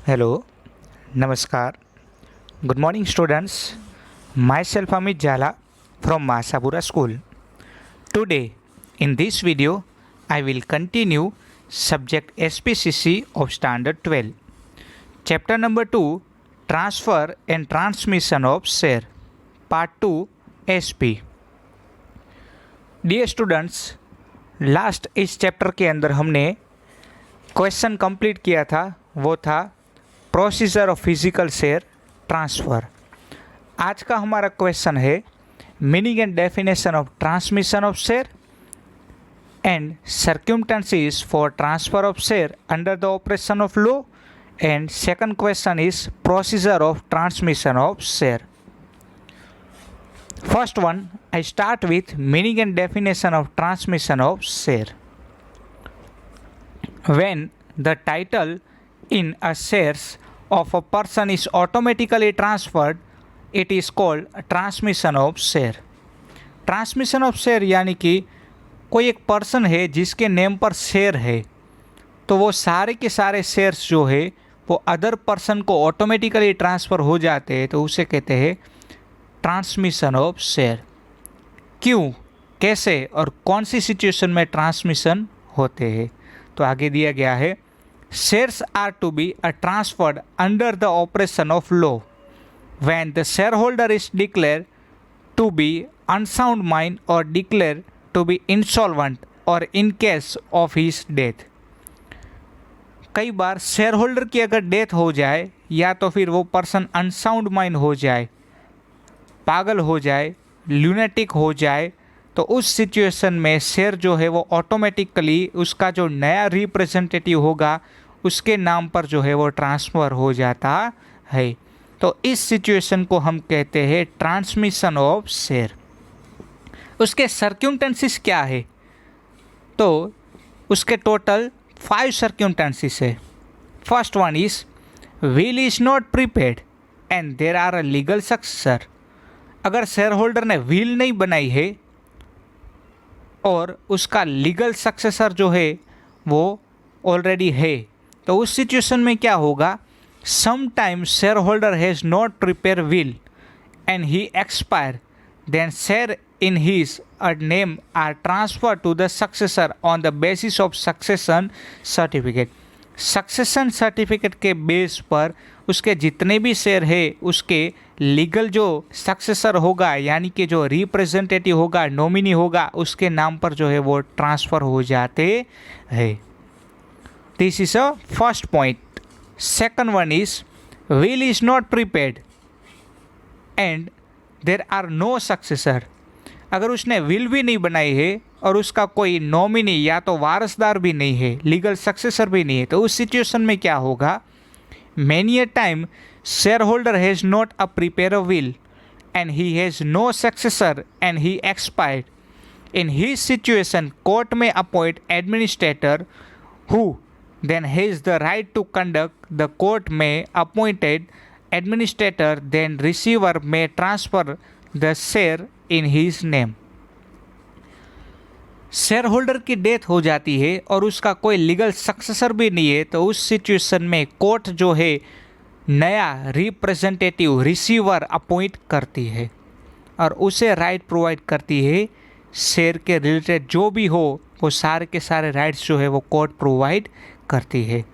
Hello, Namaskar. Good morning, students. Myself Amit Jala from Masapura School. Today, in this video, I will continue subject SPCC of Standard 12. Chapter number 2, Transfer and Transmission of Share. Part 2, SP. Dear students, last इस chapter के अंदर हमने question complete किया था, वो था procedure of physical share transfer. आज का हमारा क्वेश्चन है meaning and definition of transmission of share and circumstances for transfer of share under the operation of law, and second question is procedure of transmission of share. First one, I start with meaning and definition of transmission of share. When the title in a shares of a person is automatically transferred, it is called transmission of share. Transmission of share यानी कि कोई एक person है जिसके name पर share है, तो वो सारे के सारे शेयर्स जो है वो अदर पर्सन को ऑटोमेटिकली ट्रांसफ़र हो जाते हैं, तो उसे कहते हैं ट्रांसमिशन ऑफ शेयर। क्यों, कैसे और कौन सी सिचुएशन में ट्रांसमिशन होते हैं, तो आगे दिया गया है shares are to be transferred under the operation of law when the share holder is declare to be unsound mind और डिक्लेयर टू बी इंसॉल्वेंट और in case of his death. कई बार शेयर होल्डर की अगर death हो जाए या तो फिर वो पर्सन अनसाउंड माइंड हो जाए, पागल हो जाए, ल्यूनेटिक हो जाए, तो उस सिचुएशन में शेयर जो है वो ऑटोमेटिकली उसका जो नया रिप्रेजेंटेटिव होगा उसके नाम पर जो है वो ट्रांसफ़र हो जाता है। तो इस सिचुएशन को हम कहते हैं ट्रांसमिशन ऑफ शेयर। उसके सर्क्यूमस्टेंसेस क्या है, तो उसके टोटल 5 सर्क्यूमस्टेंसेस है। First one is will is not prepaid and there are a legal successor. अगर शेयर होल्डर ने विल नहीं बनाई है और उसका लीगल सक्सेसर जो है वो ऑलरेडी है, तो उस सिचुएशन में क्या होगा, sometimes share holder has not prepare will and he expire, then share in his name are transfer to the successor on the basis of succession certificate. Succession certificate के बेस पर उसके जितने भी शेयर है उसके लीगल जो successor होगा यानी कि जो रिप्रेजेंटेटिव होगा, नॉमिनी होगा, उसके नाम पर जो है वो ट्रांसफ़र हो जाते हैं। This is a first point. Second one is will is not prepaid and there are no successor. अगर उसने विल भी नहीं बनाई है और उसका कोई नॉमिनी या तो वारसदार भी नहीं है, लीगल सक्सेसर भी नहीं है, तो उस सिचुएशन में क्या होगा, many a time share holder has not a prepare a will and he has no successor and he expired. In his situation court में appoint administrator who then has the right to conduct the court may appointed administrator, then receiver may transfer the share in his name। Share holder की death हो जाती है और उसका कोई legal successor भी नहीं है, तो उस सिचुएशन में कोर्ट जो है नया रिप्रेजेंटेटिव रिसीवर अपॉइंट करती है और उसे राइट प्रोवाइड करती है शेयर के रिलेटेड जो भी हो वो सारे के सारे राइट्स जो है वो कोर्ट प्रोवाइड करती है।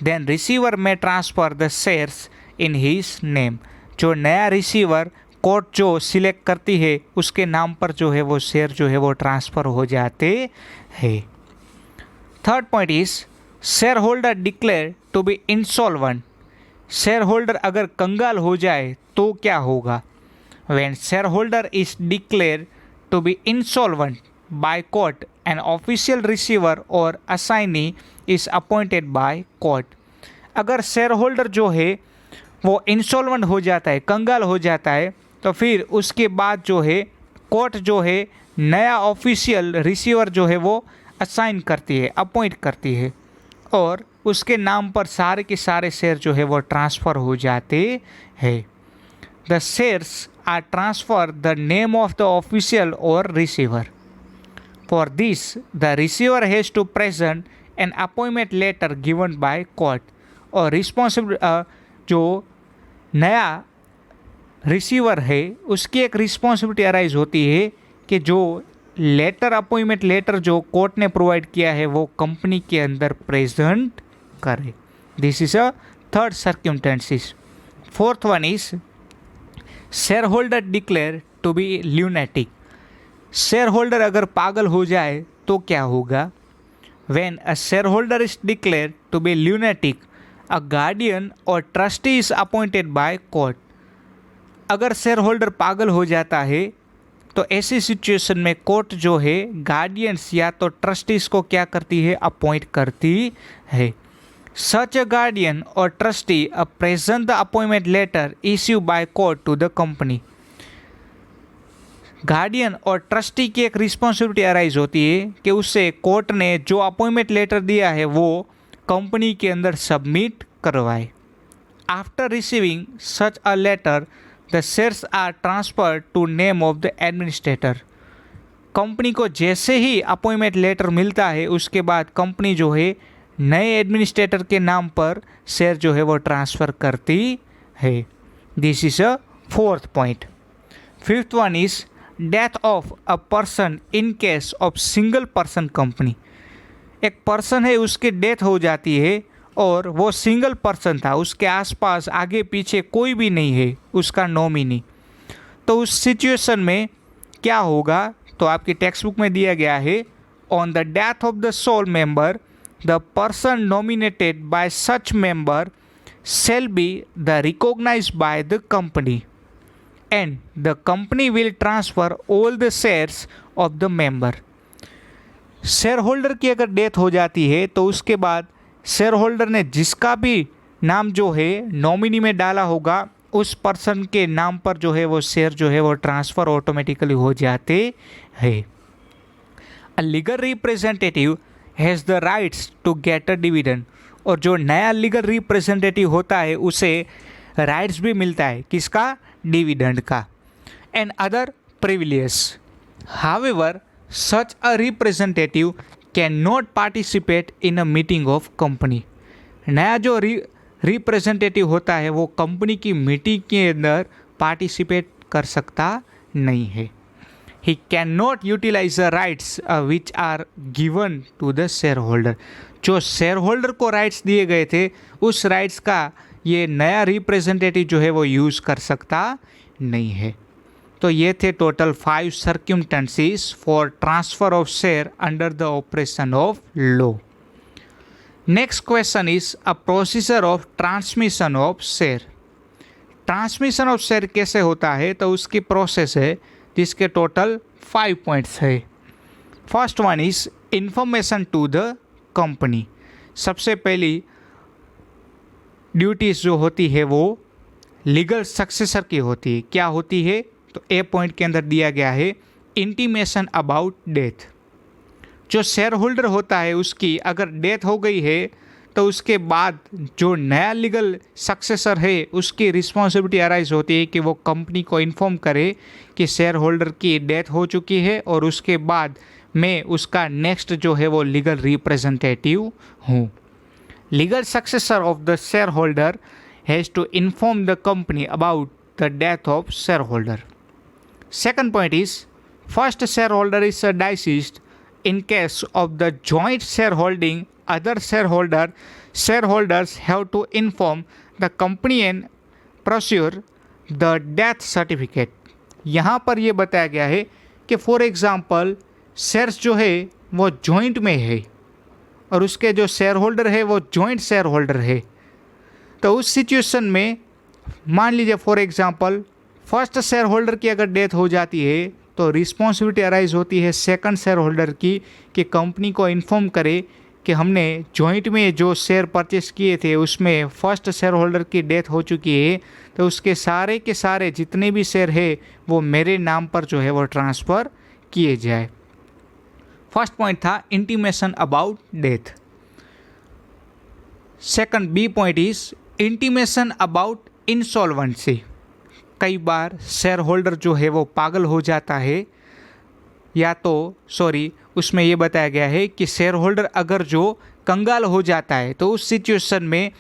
देन रिसीवर में transfer the shares in his name. जो नया रिसीवर कोर्ट जो सिलेक्ट करती है उसके नाम पर जो है वो शेयर जो है वो ट्रांसफ़र हो जाते हैं। Third point is share holder declare to be insolvent. Share holder अगर कंगाल हो जाए तो क्या होगा, when share holder is declare to be insolvent by court, an official receiver or assignee is appointed by court। अगर शेयर होल्डर जो है वो इंसॉल्वेंट हो जाता है, कंगाल हो जाता है, तो फिर उसके बाद जो है कोर्ट जो है नया ऑफिशियल रिसीवर जो है वो असाइन करती है, अपॉइंट करती है और उसके नाम पर सारे के सारे शेयर जो है वो ट्रांसफ़र हो जाते हैं। The shares are transfer the name of the official और receiver. For this, the receiver has to present an appointment letter given by court और रिस्पॉन्सिबिलिटी जो नया रिसीवर है उसकी एक रिस्पॉन्सिबिलिटी अराइज होती है कि जो लेटर अपॉइंटमेंट लेटर जो कोर्ट ने प्रोवाइड किया है वो कंपनी के अंदर प्रेजेंट करे। This is a third circumstances. Fourth one is share holder declare to be lunatic. Share holder अगर पागल हो जाए तो क्या होगा? When a shareholder is declared to be lunatic, a guardian or trustee is appointed by court. अगर share holder पागल हो जाता है तो ऐसी सिचुएशन में कोर्ट जो है गार्डियंस या तो ट्रस्टीज को क्या करती है? अपॉइंट करती है। सच अ गार्डियन और trustee a present the appointment letter issue by court to the company. Guardian और ट्रस्टी की एक रिस्पॉन्सिबिलिटी अराइज होती है कि उससे कोर्ट ने जो अपॉइंटमेंट लेटर दिया है वो कंपनी के अंदर सबमिट करवाए। After receiving such a letter the shares are transferred to name of the administrator. Company को जैसे ही अपॉइंटमेंट लेटर मिलता है उसके बाद कंपनी जो है नए एडमिनिस्ट्रेटर के नाम पर शेयर जो है वो ट्रांसफ़र करती है। This is a fourth point. Fifth one is death of a person in case of single person company. एक पर्सन है उसकी डेथ हो जाती है और वो सिंगल पर्सन था, उसके आसपास आगे पीछे कोई भी नहीं है उसका नॉमिनी, तो उस सिचुएशन में क्या होगा? तो आपकी टेक्स्ट बुक में दिया गया है, on the death of the sole member the person nominated by such member shall be the recognized by the company and the company will transfer all the shares of the member। Share holder की अगर death हो जाती है तो उसके बाद share holder ने जिसका भी नाम जो है नॉमिनी में डाला होगा उस पर्सन के नाम पर जो है वो शेयर जो है वो ट्रांसफ़र ऑटोमेटिकली हो जाते हैं। A legal representative has the rights to get a dividend. और जो नया लीगल रिप्रेजेंटेटिव होता है उसे राइट्स भी मिलता है, किसका? डिविडेंड का। And other privilege. However such a representative can not participate in a meeting of company. नया जो रिप्रेजेंटेटिव होता है वो कंपनी की मीटिंग के अंदर पार्टिसिपेट कर सकता नहीं है। He can not utilize the rights which are given to the share holder. जो शेयर होल्डर को राइट्स दिए गए थे उस राइट्स का ये नया रिप्रेजेंटेटिव जो है वो यूज़ कर सकता नहीं है। तो ये थे total 5 circumstances for transfer of share under the operation of law. Next question is a procedure of transmission of share. Transmission of share कैसे होता है? तो उसकी प्रोसेस है जिसके टोटल 5 पॉइंट्स है। First one is information to the company. सबसे पहली ड्यूटीज़ जो होती है वो लीगल सक्सेसर की होती है। क्या होती है? तो ए पॉइंट के अंदर दिया गया है इंटीमेशन अबाउट डेथ। जो शेयर होल्डर होता है उसकी अगर डेथ हो गई है तो उसके बाद जो नया लीगल सक्सेसर है उसकी रिस्पॉन्सिबिलिटी अराइज होती है कि वो कंपनी को इन्फॉर्म करे कि शेयर होल्डर की डेथ हो चुकी है और उसके बाद मैं उसका नेक्स्ट जो है वो लीगल रिप्रेजेंटेटिव हूँ। Legal successor of the share holder has to inform the company about the death of share holder. Second point is first share holder is deceased in case of the joint shareholding other shareholders have to inform the company and procure the death certificate। यहाँ पर ये बताया गया है कि for example shares जो है वो जॉइंट में है और उसके जो शेयर होल्डर है वो जॉइंट शेयर होल्डर है, तो उस सिचुएशन में मान लीजिए for example first share holder की अगर डेथ हो जाती है तो रिस्पॉन्सिबिलिटी अराइज होती है सेकंड शेयर होल्डर की कि कंपनी को इन्फॉर्म करे कि हमने जॉइंट में जो शेयर परचेस किए थे उसमें फर्स्ट शेयर होल्डर की डेथ हो चुकी है, तो उसके सारे के सारे जितने भी शेयर है वो मेरे नाम पर जो है वो ट्रांसफ़र किए जाए। फर्स्ट पॉइंट था intimation about death. Second B point is intimation about insolvency. कई बार शेयर होल्डर जो है वो पागल हो जाता है या तो उसमें ये बताया गया है कि शेयर होल्डर अगर जो कंगाल हो जाता है तो उस सिचुएशन में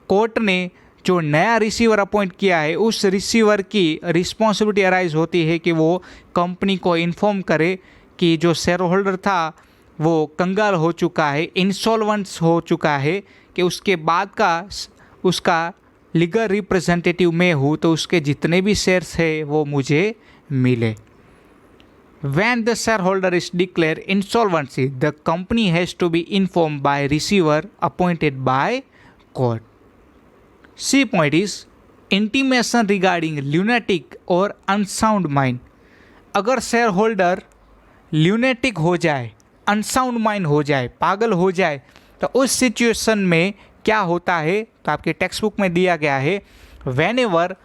कोर्ट ने जो नया रिसीवर अपॉइंट किया है उस रिसीवर की रिस्पॉन्सिबिलिटी अराइज होती है कि वो कंपनी को इन्फॉर्म करे कि जो शेयर होल्डर था वो कंगाल हो चुका है, इंसॉल्वेंस हो चुका है, कि उसके बाद का उसका लीगल रिप्रेजेंटेटिव मैं हूँ, तो उसके जितने भी शेयर्स है वो मुझे मिले। When the shareholder is declared insolvency, the company has to be informed by receiver appointed by court. C point is intimation regarding lunatic or unsound mind. अगर शेयर होल्डर ल्यूनेटिक हो जाए, अनसाउंड माइंड हो जाए, पागल हो जाए, तो उस सिचुएशन में क्या होता है, तो आपके टेक्स्ट बुक में दिया गया है, whenever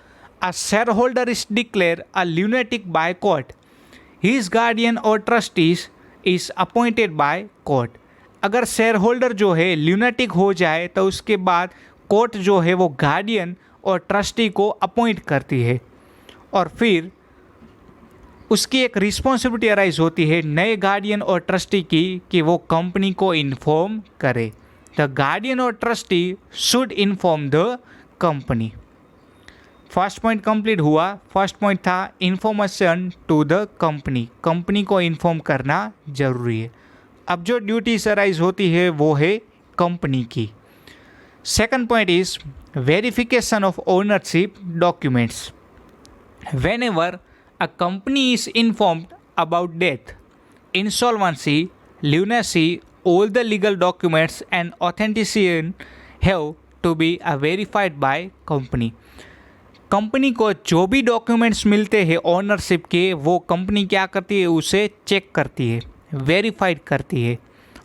a share holder is declare a lunatic by court, his guardian और trustees is appointed by court. अगर शेयर होल्डर जो है ल्यूनेटिक हो जाए तो उसके बाद कोर्ट जो है वो गार्डियन और ट्रस्टी को अपॉइंट करती है, और फिर उसकी एक रिस्पॉन्सिबिलिटी अराइज होती है नए गार्डियन और ट्रस्टी की कि वो कंपनी को इन्फॉर्म करे। द गार्डियन और trustee should inform the company. First point complete हुआ। फर्स्ट पॉइंट था information to the company, company को इन्फॉर्म करना जरूरी है। अब जो ड्यूटीज अराइज होती है वो है कंपनी की। Second point is verification of ownership documents. When ever a company is informed about death, insolvency, lunacy, all the legal documents and authentication have to be verified by company. Company को जो भी documents मिलते हैं ownership के, वो company क्या करती है, उसे चेक करती है, वेरीफाइड करती है,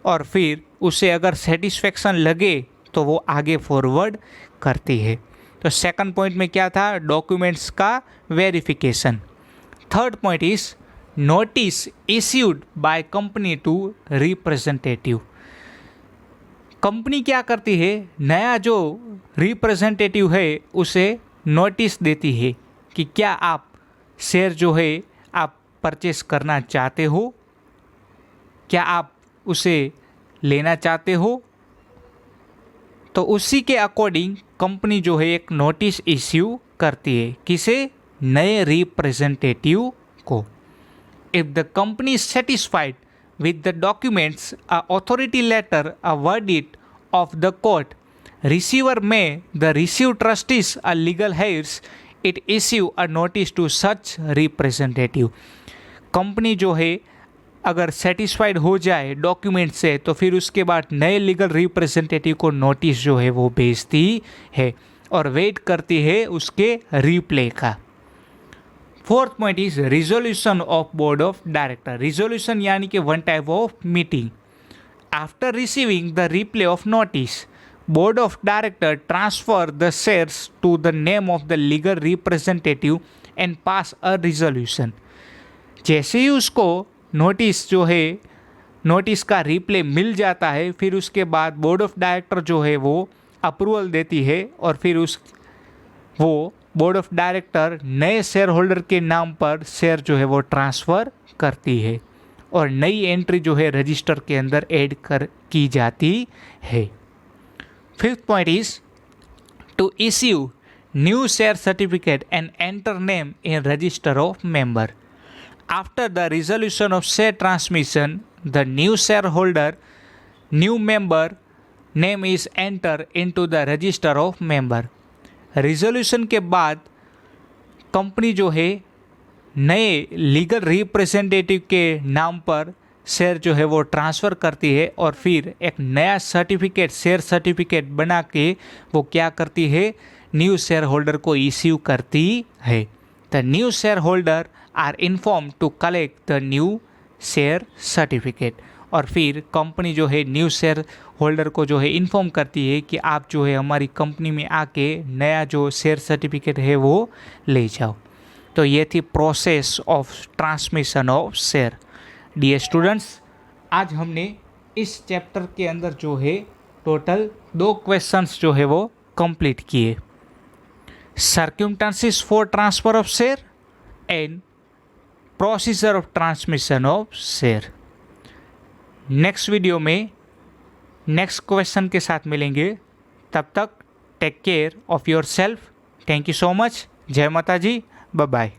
और फिर उसे अगर सेटिस्फेक्शन लगे तो वो आगे फॉरवर्ड करती है। तो सेकंड पॉइंट में क्या था, डॉक्यूमेंट्स का verification. Third point is notice issued by company to representative. Company क्या करती है, नया जो रिप्रेजेंटेटिव है उसे नोटिस देती है कि क्या आप शेयर जो है आप परचेस करना चाहते हो, क्या आप उसे लेना चाहते हो। तो उसी के अकॉर्डिंग कंपनी जो है एक नोटिस इश्यू करती है, किसे, नए रिप्रेजेंटेटिव को। If the company is satisfied with the documents, a authority letter, a verdict of the court, receiver में the receive trustees a legal heirs, it issue a notice to such representative. Company जो है अगर satisfied हो जाए document से, तो फिर उसके बाद नए लीगल रिप्रेजेंटेटिव को नोटिस जो है वो भेजती है और वेट करती है उसके रिप्लाई का। Fourth point is resolution of board of director. Resolution यानी कि one type of meeting. After receiving the reply of notice, board of director transfer the shares to the name of the legal representative and pass a resolution. जैसे ही उसको notice जो है, notice का reply मिल जाता है, फिर उसके बाद बोर्ड ऑफ डायरेक्टर जो है वो अप्रूवल देती है, और फिर वो बोर्ड ऑफ डायरेक्टर नए शेयर होल्डर के नाम पर शेयर जो है वो ट्रांसफ़र करती है, और नई एंट्री जो है रजिस्टर के अंदर ऐड की जाती है। Fifth point is to issue new share certificate and enter name in register of member. After the resolution of share transmission, the new share holder, new member name is enter into the register of member. Resolution के बाद company जो है नए legal representative के नाम पर share जो है वो ट्रांसफ़र करती है, और फिर एक नया सर्टिफिकेट, शेयर सर्टिफिकेट बना के वो क्या करती है, न्यू शेयर होल्डर को इश्यू करती है। The new share holder are inform to collect the new share certificate, और फिर कंपनी जो है न्यू शेयर होल्डर को जो है इन्फॉर्म करती है कि आप जो है हमारी कंपनी में आके नया जो शेयर सर्टिफिकेट है वो ले जाओ। तो ये थी process of transmission of share. Dear students, आज हमने इस चैप्टर के अंदर जो है टोटल 2 क्वेश्चंस जो है वो कंप्लीट किए। Circumstances for transfer of share and procedure of transmission of share. Next video में नेक्स्ट क्वेश्चन के साथ मिलेंगे। तब तक take care of yourself. Thank you so much. जय माता जी। Bye bye.